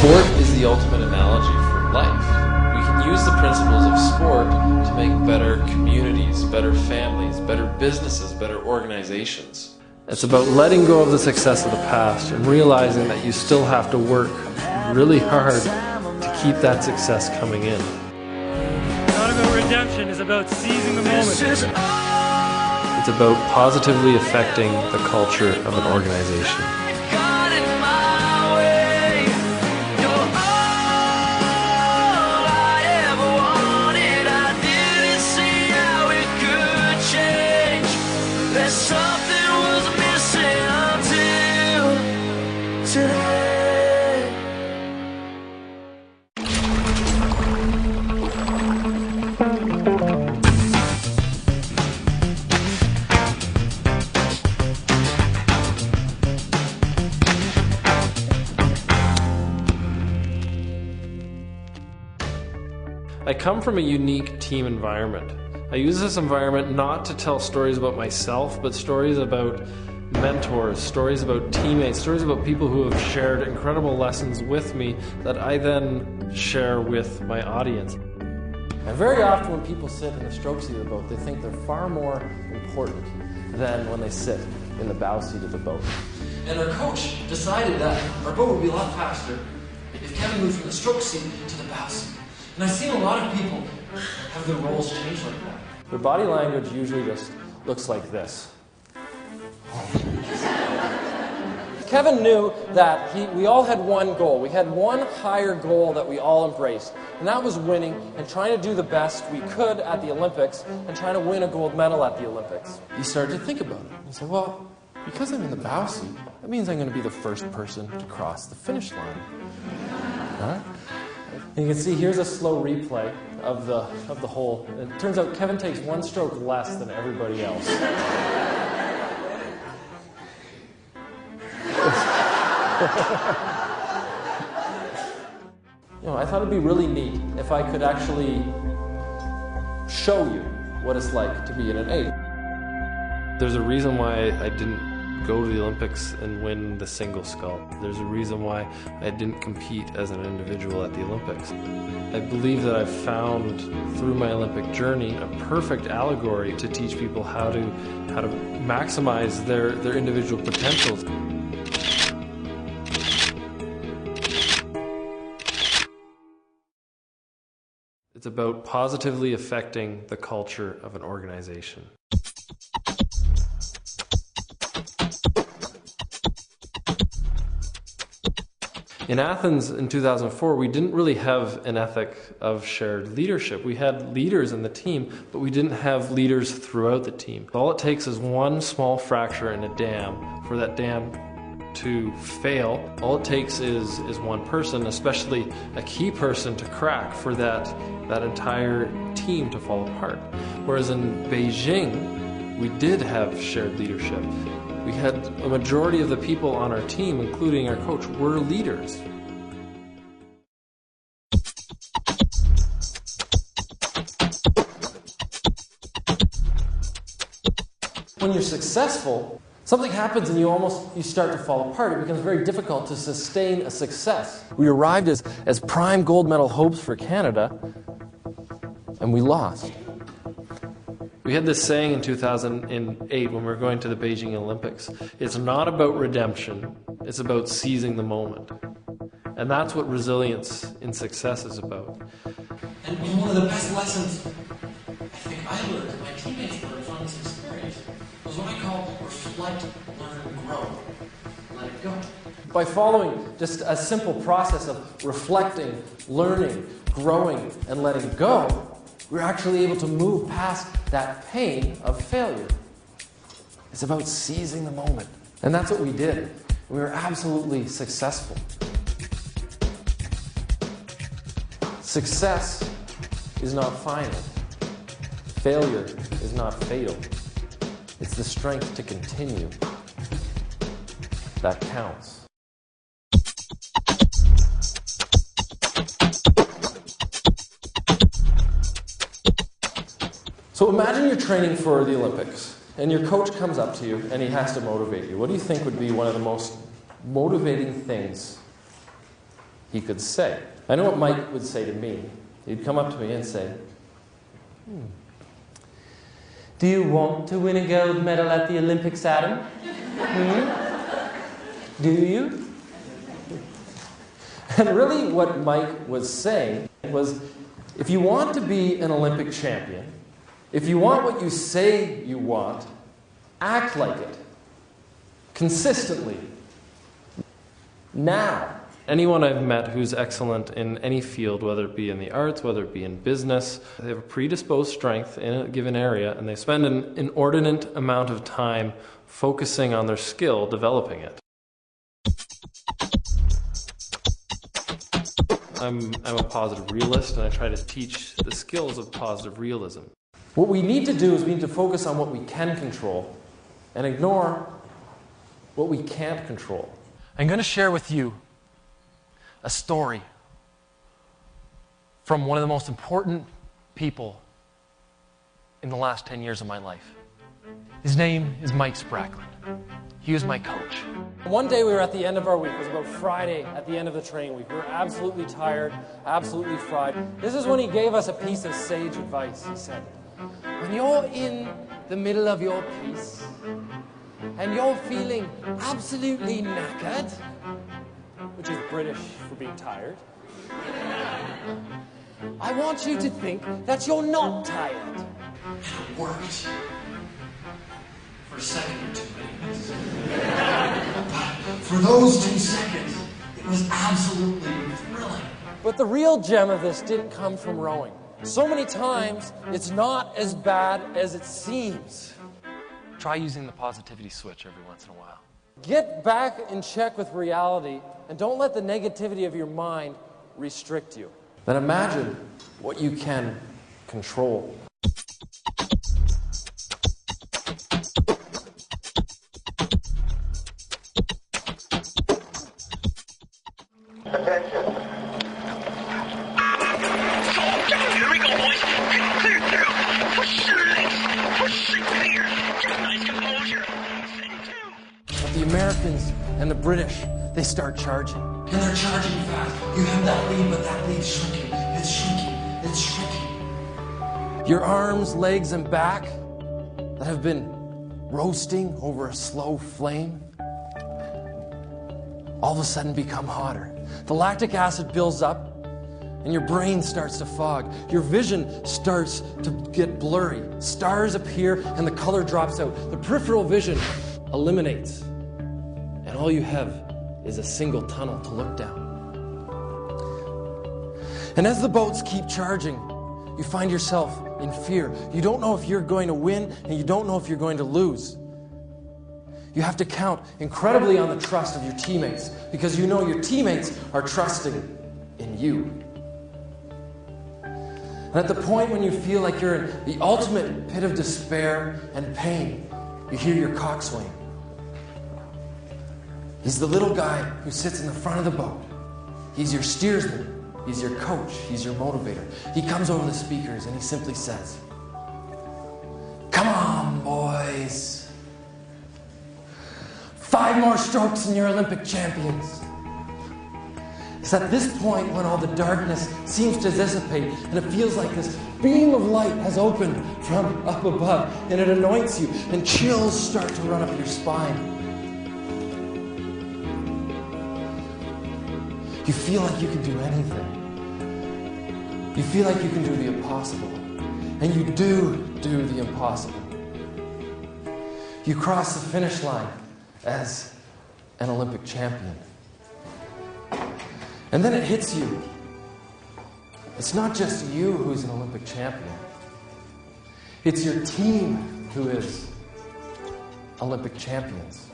Sport is the ultimate analogy for life. We can use the principles of sport to make better communities, better families, better businesses, better organizations. It's about letting go of the success of the past and realizing that you still have to work really hard to keep that success coming in. It's not about redemption, it's about seizing the moment. It's about positively affecting the culture of an organization. I come from a unique team environment. I use this environment not to tell stories about myself, but stories about mentors, stories about teammates, stories about people who have shared incredible lessons with me that I then share with my audience. And very often when people sit in the stroke seat of the boat, they think they're far more important than when they sit in the bow seat of the boat. And our coach decided that our boat would be a lot faster if Kevin moved from the stroke seat to the bow seat. And I've seen a lot of people have their roles change like that. Their body language usually just looks like this. Kevin knew that we all had one goal. We had one higher goal that we all embraced, and that was winning and trying to do the best we could at the Olympics and trying to win a gold medal at the Olympics. He started to think about it. He said, well, because I'm in the bow seat, that means I'm going to be the first person to cross the finish line. Huh? And you can see here's a slow replay of the whole. It turns out Kevin takes one stroke less than everybody else. I thought it'd be really neat if I could actually show you what it's like to be in an 8. There's a reason why I didn't go to the Olympics and win the single sculp. There's a reason why I didn't compete as an individual at the Olympics. I believe that I've found through my Olympic journey a perfect allegory to teach people how to maximize their individual potentials. It's about positively affecting the culture of an organization. In Athens in 2004, we didn't really have an ethic of shared leadership. We had leaders in the team, but we didn't have leaders throughout the team. All it takes is one small fracture in a dam for that dam to fail. All it takes is one person, especially a key person, to crack for that entire team to fall apart. Whereas in Beijing, we did have shared leadership. We had a majority of the people on our team, including our coach, were leaders. When you're successful, something happens and you start to fall apart. It becomes very difficult to sustain a success. We arrived as prime gold medal hopes for Canada, and we lost. We had this saying in 2008 when we were going to the Beijing Olympics. It's not about redemption, it's about seizing the moment. And that's what resilience in success is about. And one of the best lessons I think I learned, and my teammates learned from this experience, was what I call reflect, learn, and grow. Let it go. By following just a simple process of reflecting, learning, growing, and letting go, we're actually able to move past that pain of failure. It's about seizing the moment. And that's what we did. We were absolutely successful. Success is not final. Failure is not fatal. It's the strength to continue that counts. So imagine you're training for the Olympics, and your coach comes up to you, and he has to motivate you. What do you think would be one of the most motivating things he could say. I know what Mike would say to me. He'd come up to me and say, "Do you want to win a gold medal at the Olympics, Adam? Do you?" And really what Mike was saying was, if you want to be an Olympic champion, if you want what you say you want, act like it. Consistently. Now. Anyone I've met who's excellent in any field, whether it be in the arts, whether it be in business, they have a predisposed strength in a given area, and they spend an inordinate amount of time focusing on their skill, developing it. I'm a positive realist, and I try to teach the skills of positive realism. What we need to do is we need to focus on what we can control and ignore what we can't control. I'm going to share with you a story from one of the most important people in the last 10 years of my life. His name is Mike Spracklin. He was my coach. One day we were at the end of our week. It was about Friday at the end of the training week. We were absolutely tired, absolutely fried. This is when he gave us a piece of sage advice. He said, "When you're in the middle of your piece and you're feeling absolutely knackered," which is British for being tired, "I want you to think that you're not tired." It worked. For a second or two, anyways. But for those 2 seconds, it was absolutely thrilling. But the real gem of this didn't come from rowing. So many times, it's not as bad as it seems. Try using the positivity switch every once in a while. Get back in check with reality, and don't let the negativity of your mind restrict you. Then imagine what you can control. Attention. Here we go, boys. Clear through. Push your legs. Push it clear. Get a nice composure. But the Americans and the British, they start charging. And they're charging fast. You have that lead, but that lead's shrinking. It's shrinking. It's shrinking. Your arms, legs, and back that have been roasting over a slow flame all of a sudden become hotter. The lactic acid builds up, and your brain starts to fog. Your vision starts to get blurry. Stars appear, and the color drops out. The peripheral vision eliminates, and all you have is a single tunnel to look down. And as the boats keep charging, you find yourself in fear. You don't know if you're going to win, and you don't know if you're going to lose. You have to count incredibly on the trust of your teammates, because you know your teammates are trusting in you. And at the point when you feel like you're in the ultimate pit of despair and pain, you hear your coxswain. He's the little guy who sits in the front of the boat. He's your steersman. He's your coach. He's your motivator. He comes over the speakers and he simply says, "Come on, boys. 5 more strokes and you're Olympic champions." It's at this point when all the darkness seems to dissipate and it feels like this beam of light has opened from up above, and it anoints you, and chills start to run up your spine. You feel like you can do anything. You feel like you can do the impossible. And you do the impossible. You cross the finish line as an Olympic champion. And then it hits you. It's not just you who's an Olympic champion. It's your team who is Olympic champions.